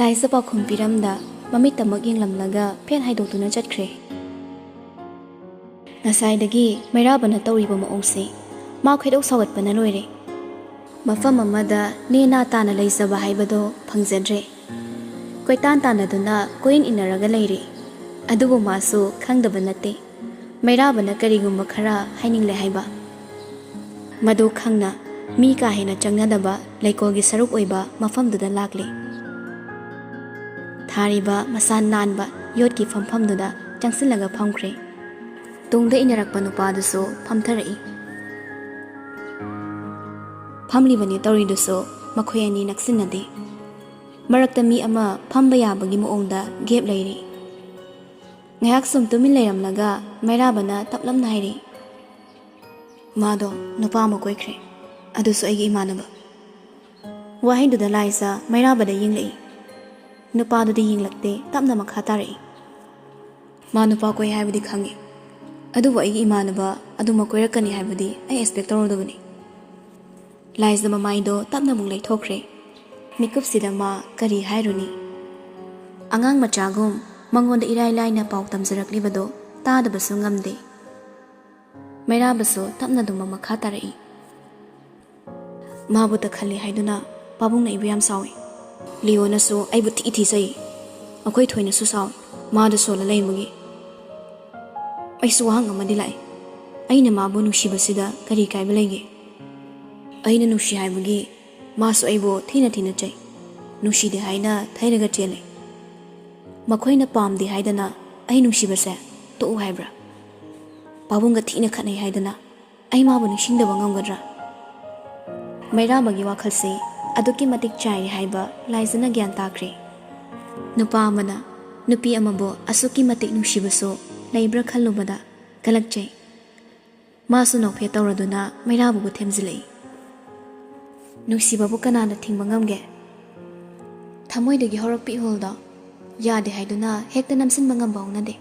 Laisa pakhum piramda mamit tamak yenglamlaga phen haidokuna chatkre. Nasaidagi mairabana tawriba maongse ma khedok sawatpana loire. Mafam amada nena tana laisaba haibado phangzadre. Koitan tanaduna koin inaraga leire. Adubu masu khangdaba nate. Mairabana karigumba khara hainingle haiba. Madu khangna mi ka hena changnadaba leikogi saruk oiba mafamduda lakle. Thariba masan nanba yotki famfamduda changsilaga phamkre. Tungda inarakpa nupaduso phamtharai. Phamlibani tawriduso makhoi ani naksinade. Marakta mi ama phamba yabagi moongda gap leire. Ngayak sum tumin leiramlaga mairabana taplamna haire. Mado nupa ma koikre. Aduso aigi imanaba. Wahaiduda laisa mairabada yinglei. Nupa dudi yinglakte tapna makha tarai. Ma nupa koi haibadi khangi. Adubu aigi imanaba adu makoirakani haibadi ai expect tawrodabani. Laisa mamaido tapna mung leithokre. Mikupsida ma kari hairuni. Angang machagum mangonda irai laina pau tamjaraklibado tadabasu ngamde. Mairabaso tapna duma makha tarai. Mabuta khali haiduna pabungna ibu yam sawi. Liona so aibu ti sai. Akoi thoina su saw. Mada sola leimugi. Aisu wahang amadi lai. Aina mabu nushibasida kari kaiba leige. Aina nushi haibagi masu aibo thina chai. Nushi de haina thairaga chele. Makhoina pamdi haidana ai nushibase to haibra. Pabunga thina khanai haidana ai mabu nishingdaba ngamgadra. Mairabagi wakhalse aduki matik chai haiba laisana gyan takre. Nupa amana nupi amabo asuki matik nushibaso laibra khallubada kalakchai. Masu nokphe tawraduna mairabubu themjilei. Nusibabu kanana thingba ngamge. Thamoidagi horakpi holda yade haiduna hekta namsinba ngamba onade.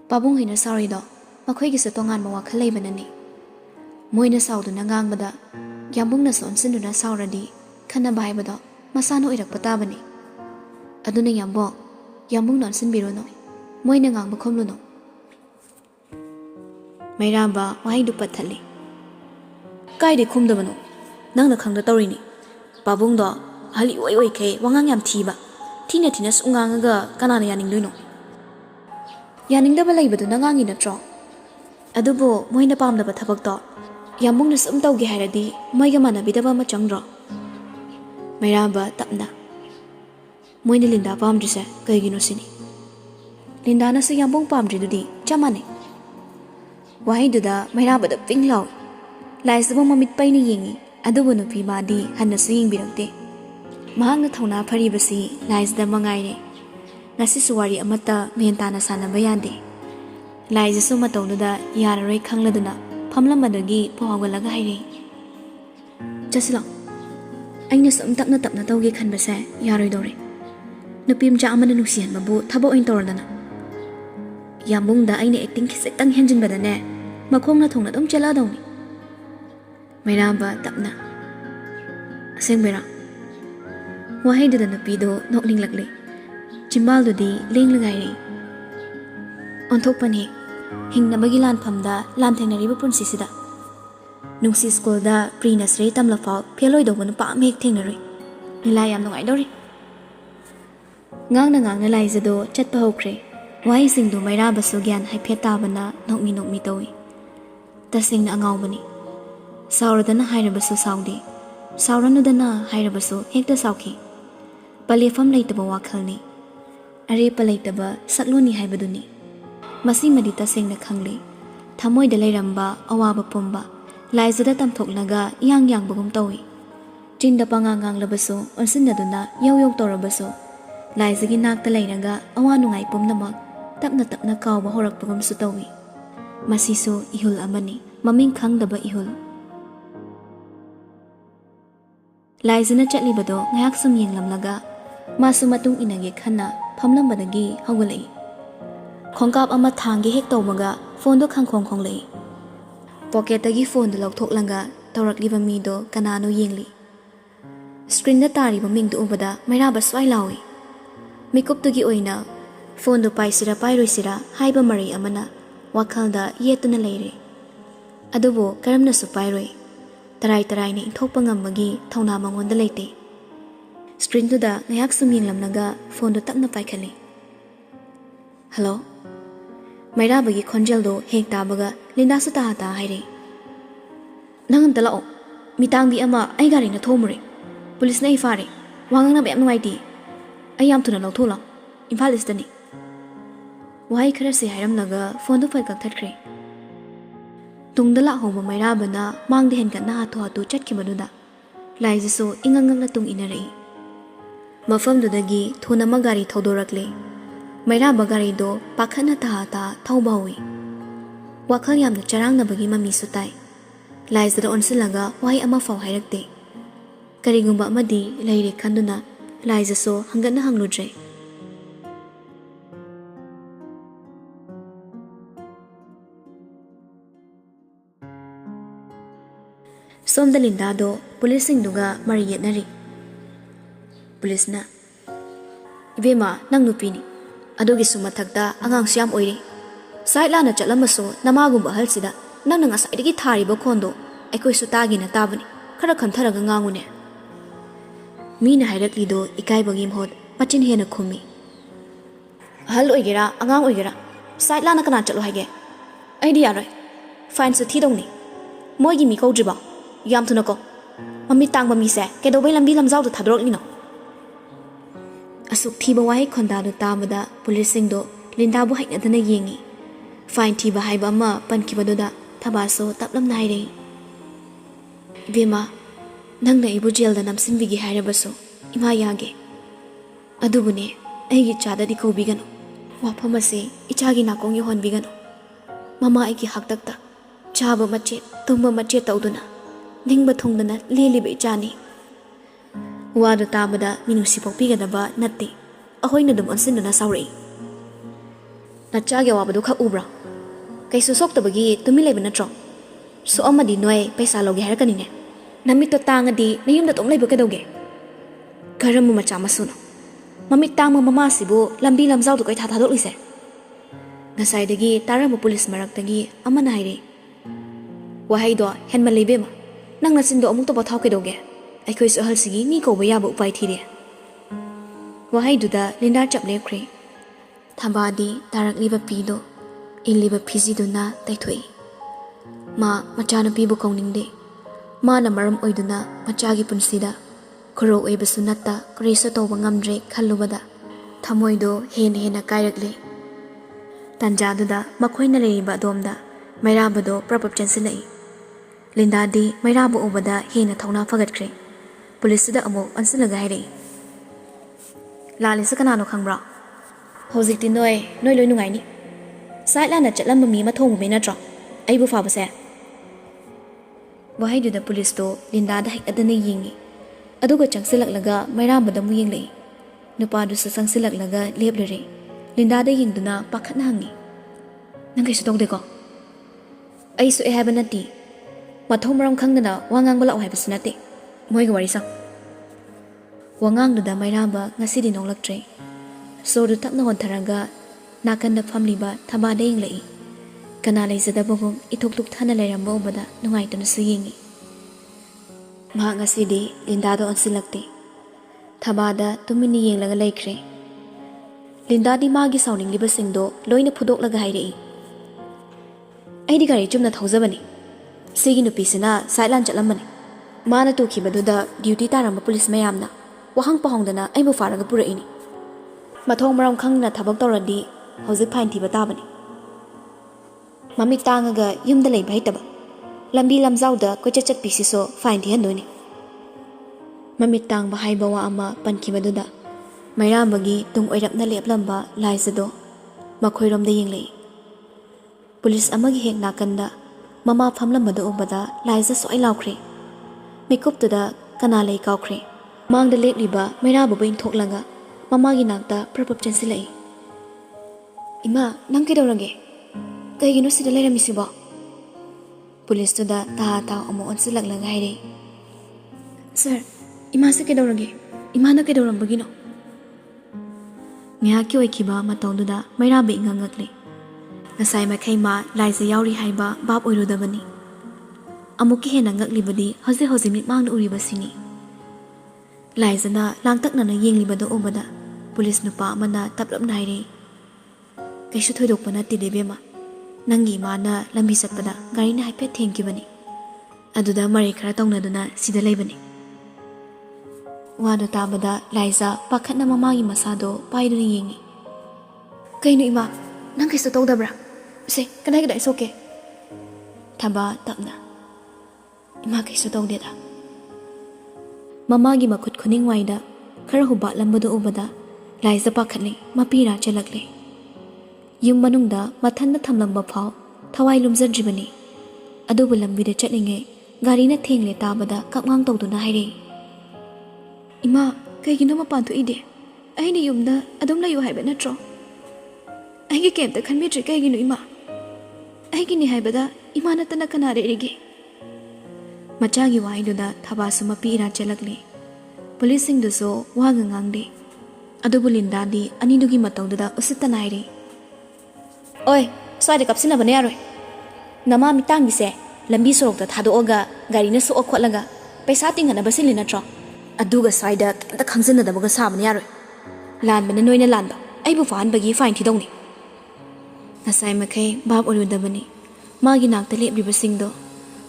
Pabung hina sarido makhoigi sa tongan ma wakhal leibanani. Moina sauduna ngangbada yambungna sonsinduna sauradi khanaba haibado masano irakpa tabani. Aduna yambung nonsinbirono moina ngangba khomluno. Mairaba wahaidu pathali. Kaide khumdabano nangna khangda tawrini. Pabungdo hali oi ke wangang yam thiba. Thina sungangaga kanana yaningduino. Yaningdaba leibadu nangangi natro. Adubo moina pamdaba thabakto yambungna sum tawge hairadi moiga manabidaba ma changro. Mairaba tapna. Moina Linda pamdrise kaigino sini. Linda na sa yambung pamdridudi chamane. Wahaiduda mairabada pinglaw. Laisaba mamit paini yingi. Adubo nupi madi hanasu yingbirakte. Mahangna thawna pharibasi laisda mangaire. Ngasi suwari amata mentana sanaba yade. Laisa suma tawnuda yararoi khangladuna phamlamadagi pawagalaga haire. Chasila. Aina sum tapna tawge khanbase yaroi dore. Nupim ja amana nusihan mabu thabo oin tawradana. Yambungda aina acting khisetang henjinbadane makhongna thongna dum chala dawni. Mairaba tapna. Asengbera. Wahaiduda nupido noklinglakle. Chimbaldudi lenglangaire. Onthokpani hingnabagi lanphamda lanthenariba punsisida. Nungsi schoolda pre-nursery tamlafau pheloi dawba nupa am hek thengnaroi. Nilai yam nungai dori. Ngangna laizado chatpa hokre. Wahai singdu mairaba so gyan haiphet tabana nokmi tawi. Tasingna angawbani. Sauradana hairabaso saudi. Sauranudana hairabaso hekta sauki. Palefam leitaba wakhalni. Arepa leitaba satloni haibaduni. Masi madita singna khangli. Thamoida leiramba awaba pumba. Laizada tamthoklaga yang bagum tawi. Chinda pangangang labaso onsinaduna yaw torabaso. Laizagi nakta leiraga awanungai pumnamak tapna kawba horakpagum su tawi. Masiso ihul amani. Maming khangdaba ihul. Laizana chatlibado ngayak sum yenglamlaga masu matung inage khana phamlambadagi hawgalai. Khongkap ama thangi hek tawmaga phone do khangkhong lei. Pocket dagi phone do laukthok langa tawrakliba mi do kanano yengli. Screen tari ming du ubada mairaba swai lawi. Mikuptugi oina phone do paisira pairoisira haiba mari amana wakhalda yetuna leire. Adubo karamna su pairoi. Tarai ni thokpa ngamagi thauna mangonda leite. Screen to da ngayak sum yenglamnaga phone do tapna paikhali. Hello. Mairabagi khonjel do hek tabaga Linda su ta haire. Nangam talao. Mitangbi ama ai gari na thomure. Police na ifare. Wangang na bayam nuwaiti. Ayam tuna lauthola. Imphal istani. Wahai khara se hairamnaga phone do phal kakthakre. Tungdala homa mairabana mangde henka na hatu chatkibaduna. Laijiso ingangang tung inarei. Mafam dudagi thuna magari thodorakle. Mairaba gari do pakhana ta thaubawi. Wakhal yamna charang na bagi mami sutai. Laizada onsilaga wahai ama faw hairakte. Karigumba amadi laire khanduna laijaso hangana hangludre. Somda Linda do police duga mari yetnari. Police na Ibema nang nupini. Adugi sumathakta angang siam oire. Sai lana chatlamaso namagumba halsida nang nang asaidagi thariba khondo aikoi su tagi na tabani khara khantharaga ngangune. Mina hairakli do ikaibagi mhod machin hena khumi. Hal oigera angang oigera sai lana kana chatlo haige. Aidi yaroi. Fine su thidongni. Moigi mi kaudriba. Yam thunako. Mami tangba mi se kedobai lambi lamjau do thadroklino. Asuk thiba wahai khonda do tabada police do Linda bu hainadana yengi. Fine thiba haiba ama pankibadoda thabaso taplam naire. Bema nangna ibu jail da namsinbigi hairabaso ima yage. Adubune aigi chada di kobigano. Wapamase ichagi nakong yohon bigano. Mama aigi haktakta chaba machet tumba machet tauduna. Ningba thongdana leliba ichani. Wado tabada minusi pokpigadaba natte. Ahoy na dum onsinuna saurei. Nachage wabado kha ubra. Kaisu soktabagi tumilaiba natro. So amadi noy paisa loge harakanine. Namito tangadi nayumda tonglaiba kadauge. Karamu macha masuno. Mamit tangma mama sibu lambi lamjau do kai thadolise. Ngasaidagi taramu police maraktagi amana haire. Wahai do henma leibema. Nang nasindo amuk to bathau kadauge. Aikoi su halsigi ni ko bayaba upai thire. Wahai duda Linda chaple khre. Thabadi tarakliba pido iliba phiziduna taithoi. Ma machana pibu kauningde. Ma na maram oiduna machagi punsida khuro oibasu natta krisa toba ngamdre khallubada thamoido hena kairakle. Tanjaduda makhoina leiba domda mairabado prapap chansilai. Linda di mairabu ubada hena thongna fagatkre. Police da amo ansilaga haire. Lalisa kanano khangbra. Hojikti noi loi nungai ni. Sai lana chatlamba mi ma thongbu me natro. Aibu fabase. Wahai da police to Linda da adana yingi. Aduga changsilaklaga mairabada mu yinglei. Nupa du sa sangsilaklaga leblere. Linda da yingduna pakhatna hangi. Nangai su tongde ko. Ai su e habanati. Mathomram khangdana wangang bala ohai basinate. Moiga wari sang. Wangang duda mairaba ngasidi nonglaktre. So du tapna hontharaga nakanda famliba thabada yinglei. Kana leizadabagum itok thana leiramba ubada nungaitana su yingi. Maha ngasidi Linda do onsilakte. Thabada tumini yenglaga laikre. Linda di magi sauningliba singdo loina phudoklaga hairei. Aidi gari chumna thaujabani. Sigi nupisina sailan chalamani. Mana tukibaduda duty taramba police mayamna wahang pahongdana aibu faraga puraini. Mathong maram khangna thabak tawradi hojik fine thiba tabani. Mami tangaga yumda leiba haitaba. Lambi lamjauda koichat pisiso fine thihandoni. Mami tang bahai bawa ama pankibaduda mairambagi tung oirapna leplamba laisado makhoiromda yenglei. Police amagi hek nakanda mama famlambada ubada laisa soi laukre. Makeup to da kanalei kaukre. Mang the late liba, Mirabu in toklaga, Mamagi nakta, prapop chansilei. Ima, Nankidorange. Kay ginusi the letter missiba. Police to da taha amo on silaglang haire. Sir, Imase kedorage, imana kedorambagino. Ngayaki oikiba mataududa mairabe ingangakli. Nasai makai ma laisa yauri haiba bab oirudabani. Amuki hena ngaklibadi hoze mitmang uribasini. Laisa na langtakna na yenglibado obada. Pulis nupa amana taplap naire. Kaisu thoidokpa natti debema. Nangi mana lambi satpada gari na haipet thengkibani. Aduda mari khara taunaduna sida leibani. Wado tabada Laisa pakhatna mamagi masado paiduna yengi. Kainu ima, nang kaisu tawdabra? Se, kadai soke. Thaba tapna. Ima kaisu tawdeda. Mamagi makut khuning waida khara huba lambado ubada Laisa pakhatli mapira chalakle. Yung manungda mathanda thamlamba phau thawai lumjadribani. Adubu lambida chatlinge gari na thengle tabada kapngang tawduna haire. Ima, kaigino mapan thuide. Aini yumda adum layu haiba natro. Aigi kemta khanmidri kaigino ima. Aigi ni haibada ima natana kanare rige. Machagi waiduda thabasu mapira chalakle. Policing duso waga ngangde. Adubu lindadi anidugi matawduda usitana haire. Oi, swai de kapsina bane yaroi. Nama mitang bise lambi sorok da thadooga gari na suok khotlaga paisa tingana basili natro. Aduga swai da kenta khangzina da boga sabane yaroi. Lan bane noina lan ba aibu fan bagi fine thidongni. Nasai makai bab orudabani. Magi nakta lebriba singdo.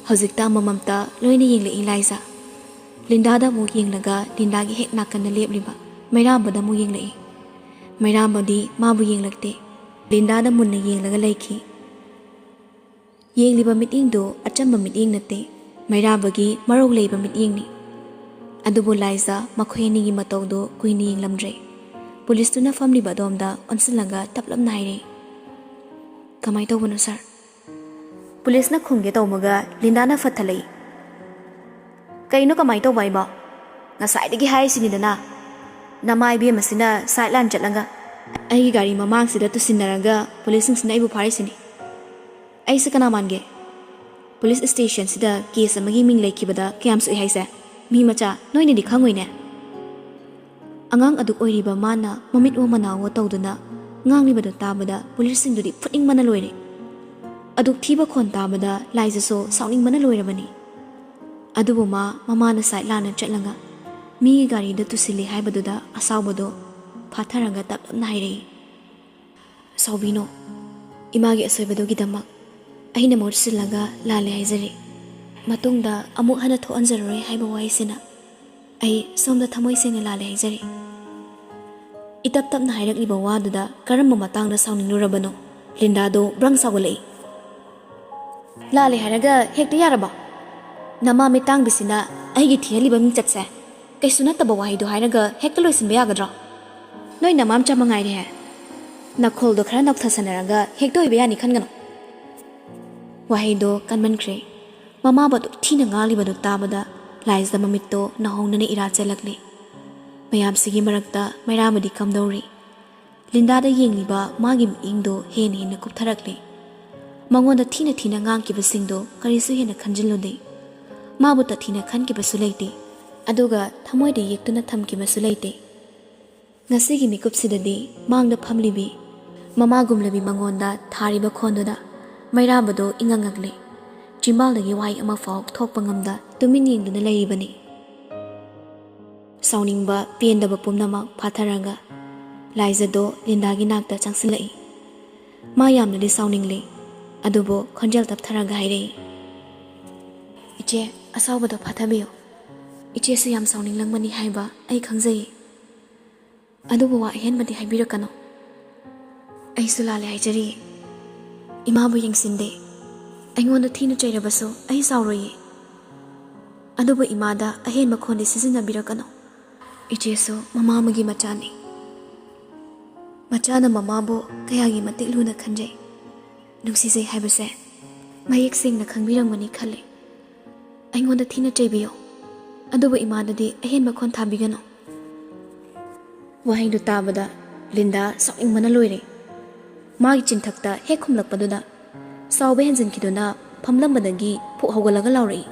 Hojikta mamamta loina yengle Eliza. Linda da mo yenglaga Linda gi hek nakana lebriba. Mairamba da mo yengle. Mairamba di mabu yenglakte. Linda da munna yenglaga laiki. Yengliba miting do achamba miting nate. Mairabagi marog leiba miting ni. Adubo Liza makhoyni gi mataw do kuini yenglamdre. Police tu na family ba domda onsilaga taplam naire. Kamay tawbono sir? Police na khungge tawmaga Linda na fathalai. Kaino kamay tawbay ba? Ngasai digi hai sinidana. Namay bi masina sideline chatlaga. Ay gari mamang sida to sinaraga police sina ibu phari sini. Ay sa kana mange. Police station sida case amagi ming laikibada kayam sui haisa. Mi macha noine di khangoi ne. Angang aduk oiriba mana mamit wo manawo tawduna nganglibada tabada police sing dudi phuting mana loire. Aduk thiba khon tabada Liza so sauning mana loirabani. Adubu mama na sideline chatlanga. Mi gari da tusili haibaduda asawbado Patharaga tap naire. Saubino. Imagi asoibado gidamak. Aina morsilaga lale haizari. Matungda amuk hana tho anjaroi haiba waisina. Ai somda thamoi sena lale haizari. Itap tap na hairak liba waduda karamba matangda sauninurabano. Linda do brang sawalei. Lale hairaga hekta yaraba. Nama mitang bisina aigi thiya liba ming chatse. Kaisuna taba wahido hairaga hekta loisinba yagadra. Noi namam chamangai re. Nakhol do khara nok thasanaraga hekto ibe yani khangano. Wahido kanman kre. Mama badu thina ngali badu tabada Liza mamitto nahongne ira chelakli. Mayam sigi marakta mairamadi kamdori. Linda da yengliba magi ingdo hen hen kuptharakli. Mangonda thina ngang kibasingdo karisu hena khanjilode. Mabuta thina khan kibasuleite. Aduga thamoi de yektuna tham kibasuleite. Ngasigi mikupsidadi mangda phamlibi mama gumlabi mangonda thariba khondoda mairabado ingangakle chimbaldagi wai ama fok thokpa ngamda tumin yengduna leibani sauningba pendaba pumnama phatharaga Liza do Linda gi nakta changsilai ma yamna di sauningle adubo khonjal taptharaga haire iche asawbado phathabiyo iche se yam sauning langmani haiba ai khangjai adubu wa henbadi haibirakano ai sulale haijari imabu yengsinde aingonda thina chairabaso ai sauroi adubu imada ahen makhonde sizina birakano icheso mama magi machani machana mamabu kayagi matik luna khanjai nungsi sei haibase mayek singna khangbiramani khale aingonda thina chaibiyo adubu imada di ahen makhon thabigano Wahindu tabada Linda sauning mana loire. Magi chinthakta hek khumlakpaduda saube henjin kiduna phamlambadagi phu hogalaga lauri.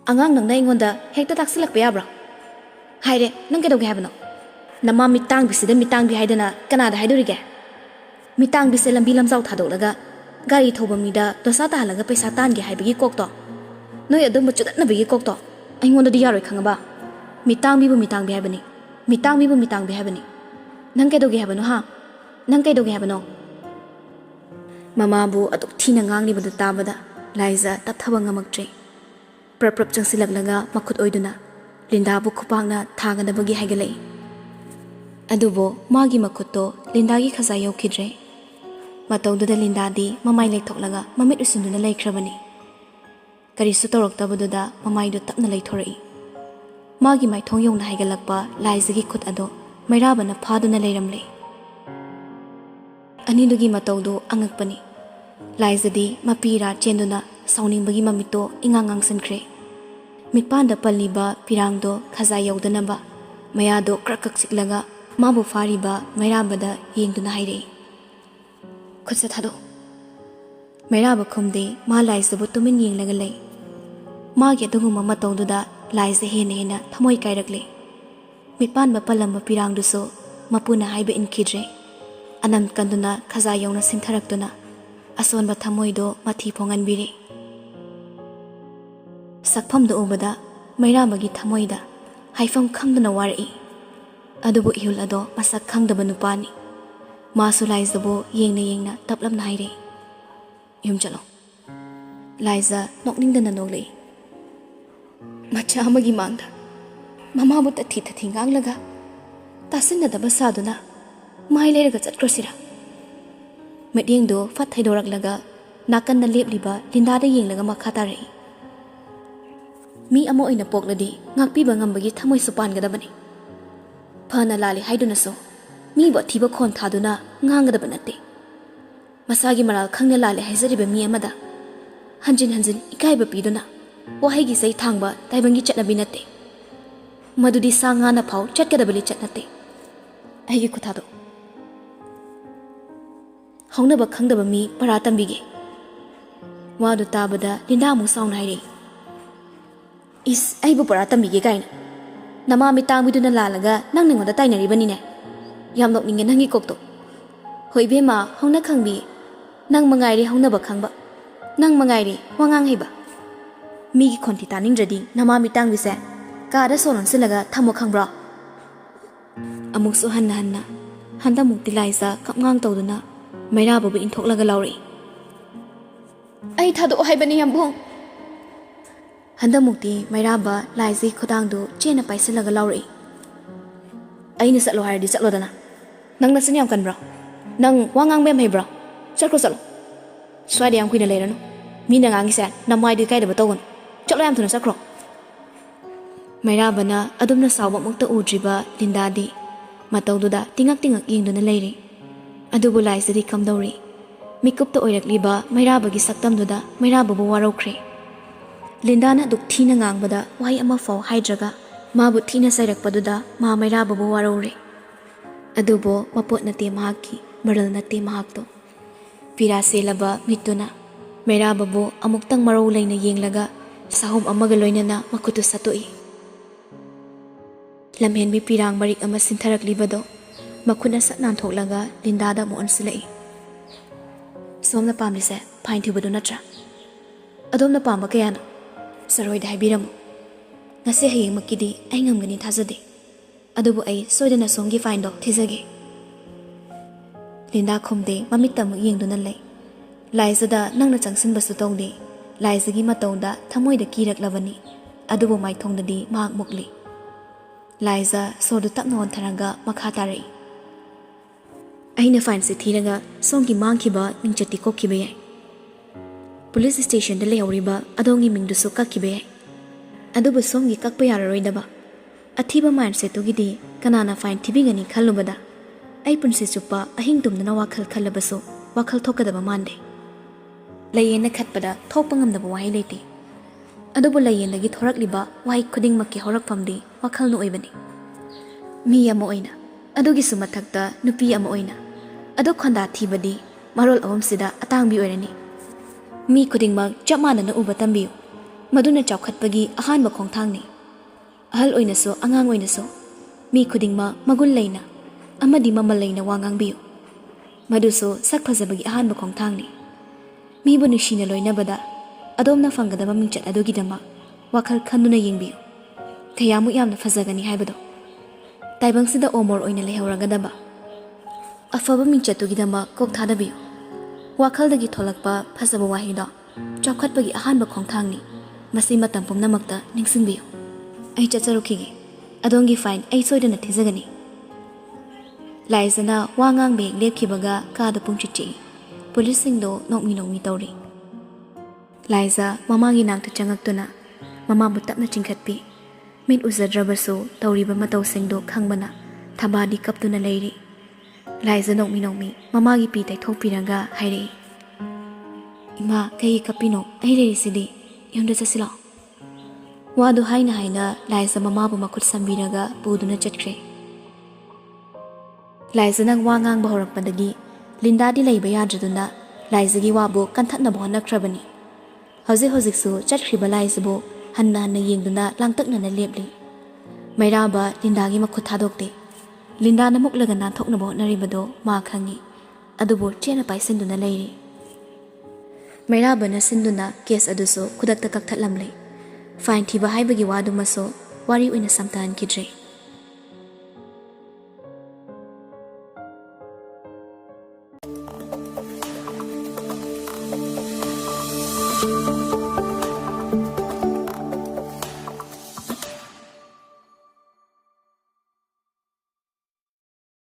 Angang nang na ingonda hekta taksilak pa yabra. Haire, nang kedog habano. Nama mitang bisida mitang bi haidana kanada haidurige. Mitang bise lambi lamzaw thadolaga gari thoba mida dosa ta halaga paisa tange haibagi kokto. Noi adum chudat na bigi kokto. Aingonda di yaroi khangaba. Mitang bi habani. Mitang bi habani. Nang kedog habano ha. Nang kedog habano. Mama bu atuk thina ngang ni badu tabada Liza tapthaba ngamaktre. Prap changsilaglaga makut oiduna Linda bu khupangna thaganabagi haigalai. Adubo magi makutto Linda gi khaza yaukidre. Matawduda Linda di mamai leithoklaga mamit usunduna laikhrabani. Karisu toroktabaduda mamai do tapna leithorai. Magi mai thong yongna haigalakpa Liza gi khut ado mairabana phaduna leiramle. Anidugi matawdu angakpani. Liza di mapira chenduna sauningbagi mamito ingangang sankre. Mitpanda palliba pirangdo khaza yaudanaba mayado krakak siklaga mabu fariba mairabada yengduna hairei. Khutsa thado. Mairaba khumde ma Liza bu tumin yenglaga lei. Magi aduguma matawduda Liza hena thamoi kairakle. Mitpanba pallamba pirangduso mapuna haiba inkidre. Anam kanduna khaza yauna singtharaktuna asonba thamoido mathi phonganbire. Sakpamda ubada mairabagi thamoida haifam khangduna warai. Adubu ihul ado masak khangdaba nupani. Masu Liza bu yengna taplamna haire. Yum chalo. Liza nokningdana noglei. Macha amagi mangda mama bu tathi nganglaga tasinadaba saduna mai leiraga chatkrosira. Medyengdo fat thaidoraklaga nakanna lepliba Linda da yenglaga makha tarai. Mi amo oina pokladi ngakpiba ngambagi thamoi supangadabani. Phana lali haidunaso mi bo thiba khon thaduna ngangadaba natte. Masagi maral khangna lali haizariba mi amada hanjin ikaiba piduna wahaigi sai thangba taibangi chatnabi natte. Madudi sangana phau chatkadabali chatnate. Aigi kuthado haunaba khangdaba mi para tambige. Wadu tabada Linda mu sauna haire. Is aibu para tambige kaina. Nama mitang biduna lalaga nang ningoda tainaribani ne. Yam nokninge nangi kokto. Hoi bema hauna khangbi nang mangairi haunaba khangba. Nang mangairi wangang heba. Migi khonti taningradi nama mitang bise kada solon silaga thamo khangbra. Amuksu hanna handa mukti Liza kapngang tawduna mairaba bu inthoklaga lauri. Ai thado haibani yambong. Handa mukti mairaba Liza khudangdu chena paisilaga lauri. Aina satlo hairdi satlo dana. Nang nasani yam kanbra. Nang wangang bem haibra. Satlo satlo. Swadi yam kuina leirano. Mina ngangi sa namai di kaida batogon. Chalo yam thuna sakro. Mairabana adumna sawba mukta udriba Linda di matawduda tingak yengduna leiri. Adubu Liza di kamdawri. Mikupta oirakliba mairabagi saktamduda mairababu waraukre. Linda na duk thina ngangbada wai ama faw haidraga mabu thina sairakpaduda ma mairababu waraure. Adubo mapot nate mahaki maral nate mahakto. Pira selaba mituna mairababu amuktang maraw laina yenglaga sahum amaga loinana makutu satoi. Lamhenbi pirang marik ama sintharakliba makuna satnan thoklaga Linda da mo ansilai. Somna pamlise phain thibadu natra. Adomna pamba kayana saroida haibiramu. Ngase hayeng makidi ai ngamgani thajade. Adubu ai soidana somgi fine dog thizage. Linda khumde mamitta mu yengduna lei. Liza da nangna changsinbasu tawde. Liza gi matawda thamoida kiraklabani. Adubu mai thongdadi mahak mukli. Liza sodu tapna ontharaga makha tarai. Aina fine se thiraga songi mangkiba ningchati kokkibe yai. Police station da leoriba adongi mingdusu kakkibe yai. Adubu songi kakpa yararoidaba. Athiba mindset tugidi kanana fine thibigani khallubada. Ai punsi chupa ahing tumdana wakhal khallabasu wakhal thokadaba mande. Layena khatpada thokpangamdaba wahai leite. Adubu layendagi thorakliba wahai khudingmakki horakpamdi wakhal no oibani. Mi ama oina adugi sumathakta nupi ama oina ado khanda thibadi marol awam sida atangbi oirani. Mi khudingmak chapmana na uba tambiu. ꯃꯗꯨꯅ ꯆꯥꯎꯈꯠꯄꯒꯤ ꯑꯍꯥꯟꯕ ꯈꯣꯡꯊꯥꯡꯅꯤ꯫ ꯑꯍꯜ ꯑꯣꯏꯅꯁꯨ ꯑꯉꯥꯡ ꯑꯣꯏꯅꯁꯨ ꯃꯤ ꯈꯨꯗꯤꯡꯃꯛ ꯃꯒꯨꯟ ꯂꯩꯅ ꯑꯃꯗꯤ ꯃꯃꯜ ꯂꯩꯅ ꯋꯥ ꯉꯥꯡꯕꯤꯌꯨ꯫ ꯃꯗꯨꯁꯨ ꯁꯛ ꯐꯖꯕꯒꯤ ꯑꯍꯥꯟꯕ ꯈꯣꯡꯊꯥꯡꯅꯤ꯫ ꯃꯤꯕꯨ ꯅꯨꯡꯁꯤꯅ ꯂꯣꯏꯅꯕꯗ ꯑꯗꯣꯝꯅ ꯐꯪꯒꯗꯕ ꯃꯤꯡꯆꯠ ꯑꯗꯨꯒꯤꯗꯃꯛ ꯋꯥꯈꯜ ꯈꯟꯗꯨꯅ ꯌꯦꯡꯕꯤꯌꯨ꯫ ꯀꯌꯥꯃꯨꯛ ꯌꯥꯝꯅ ꯐꯖꯒꯅꯤ ꯍꯥꯏꯕꯗꯣ꯫ ꯇꯥꯏꯕꯪꯁꯤꯗ ꯑꯣꯃꯣꯔ ꯑꯣꯏꯅ ꯂꯩꯍꯧꯔꯒꯗꯕ ꯑꯐꯕ ꯃꯤꯡꯆꯠꯇꯨꯒꯤꯗꯃꯛ ꯀꯣꯛ ꯊꯥꯗꯕꯤꯌꯨ꯫ ꯋꯥꯈꯜꯗꯒꯤ ꯊꯣꯛꯂꯛꯄ ꯐꯖꯕ ꯋꯥꯍꯩꯗꯣ ꯆꯥꯎꯈꯠꯄꯒꯤ ꯑꯍꯥꯟꯕ ꯈꯣꯡꯊꯥꯡꯅꯤ꯫ ꯃꯁꯤ ꯃꯇꯝ ꯄꯨꯝꯅꯃꯛꯇ ꯅꯤꯡꯁꯤꯡꯕꯤꯌꯨ꯫ ꯑꯩ ꯆꯠꯆꯔꯨꯈꯤꯒꯦ꯫ ꯑꯗꯣꯝꯒꯤ ꯐꯥꯏꯟ ꯑꯩ ꯁꯣꯏꯗꯅ ꯊꯤꯖꯒꯅꯤ꯫ ꯂꯥꯏꯖꯅ ꯋꯥ ꯉꯥꯡꯕ ꯍꯦꯛ ꯂꯦꯞꯈꯤꯕꯒ ꯀꯥꯗ ꯄꯨꯡꯆꯤꯛ ꯆꯤꯛꯏ꯫ ꯄꯨꯂꯤꯁꯁꯤꯡꯗꯣ ꯅꯣꯛꯃꯤ ꯅꯣꯛꯃꯤ ꯇꯧꯔꯤ꯫ ꯂꯥꯏꯖ ꯃꯃꯥꯒꯤ ꯅꯥꯛꯇ ꯆꯪꯉꯛꯇꯨꯅ ꯃꯃꯥꯕꯨ ꯇꯞꯅ ꯆꯤꯡꯈꯠꯄꯤ꯫ ꯃꯤꯠ ꯎꯖꯗ꯭ꯔꯕꯁꯨ ꯇꯧꯔꯤꯕ ꯃꯇꯧꯁꯤꯡꯗꯣ ꯈꯪꯕꯅ ꯊꯕꯥꯗꯤ ꯀꯞꯇꯨꯅ ꯂꯩꯔꯤ꯫ ꯂꯥꯏꯖ ꯅꯣꯛꯃꯤ ꯅꯣꯛꯃꯤ ꯃꯃꯥꯒꯤ ꯄꯤ ꯇꯩꯊꯣꯛꯄꯤꯔꯒ ꯍꯥꯏꯔꯛꯏ, ꯏꯃꯥ ꯀꯩꯒꯤ ꯀꯞꯄꯤꯅꯣ? ꯑꯩ ꯂꯩꯔꯤꯁꯤꯗꯤ꯫ ꯌꯨꯝꯗ ꯆꯠꯁꯤꯂꯥꯎ꯫ ꯋꯥꯗꯨ ꯍꯥꯏꯅ ꯍꯥꯏꯅ ꯂꯥꯏꯖ ꯃꯃꯥꯕꯨ ꯃꯈꯨꯠ ꯁꯝꯕꯤꯔꯒ ꯄꯨꯗꯨꯅ ꯆꯠꯈ꯭ꯔꯦ꯫ ꯂꯥꯏꯖꯅ ꯋꯥ ꯉꯥꯡꯕ ꯍꯧꯔꯛꯄꯗꯒꯤ ꯂꯤꯟꯗꯥꯗꯤ ꯂꯩꯕ ꯌꯥꯗ꯭ꯔꯗꯨꯅ ꯂꯥꯏꯖꯒꯤ ꯋꯥꯕꯨ ꯀꯟꯊꯠꯅꯕ ꯍꯣꯠꯅꯈ꯭ꯔꯕꯅꯤ꯫ ꯍꯧꯖꯤꯛꯁꯨ ꯆꯠꯈ꯭ꯔꯤꯕ ꯂꯥꯏꯖꯕꯨ ꯍꯟꯅ ꯍꯟꯅ ꯌꯦꯡꯗꯨꯅ ꯂꯥꯡꯇꯛꯅꯅ ꯂꯦꯞꯂꯤ꯫ ꯃꯩꯔꯥꯕ ꯂꯤꯟꯗꯥꯒꯤ ꯃꯈꯨꯠ ꯊꯥꯗꯣꯛꯇꯦ꯫ ꯂꯤꯟꯗꯥꯅ ꯃꯨꯛꯂꯒ ꯅꯥꯟꯊꯣꯛꯅꯕ ꯍꯣꯠꯅꯔꯤꯕꯗꯣ ꯃꯥ ꯈꯪꯉꯤ꯫ ꯑꯗꯨꯕꯨ ꯆꯦꯠꯅ ꯄꯥꯏꯁꯤꯟꯗꯨꯅ ꯂꯩꯔꯤ꯫ ꯃꯩꯔꯥꯕꯅ ꯁꯤꯟꯗꯨꯅ ꯀꯦꯁ ꯑꯗꯨꯁꯨ ꯈꯨꯗꯛꯇ ꯀꯛꯊꯠꯂꯝꯂꯦ꯫ ꯐꯥꯏꯟ ꯊꯤꯕ ꯍꯥꯏꯕꯒꯤ ꯋꯥꯗꯨꯃꯁꯨ ꯋꯥꯔꯤ ꯑꯣꯏꯅ ꯁꯝꯊꯍꯟꯈꯤꯗ꯭ꯔꯦ꯫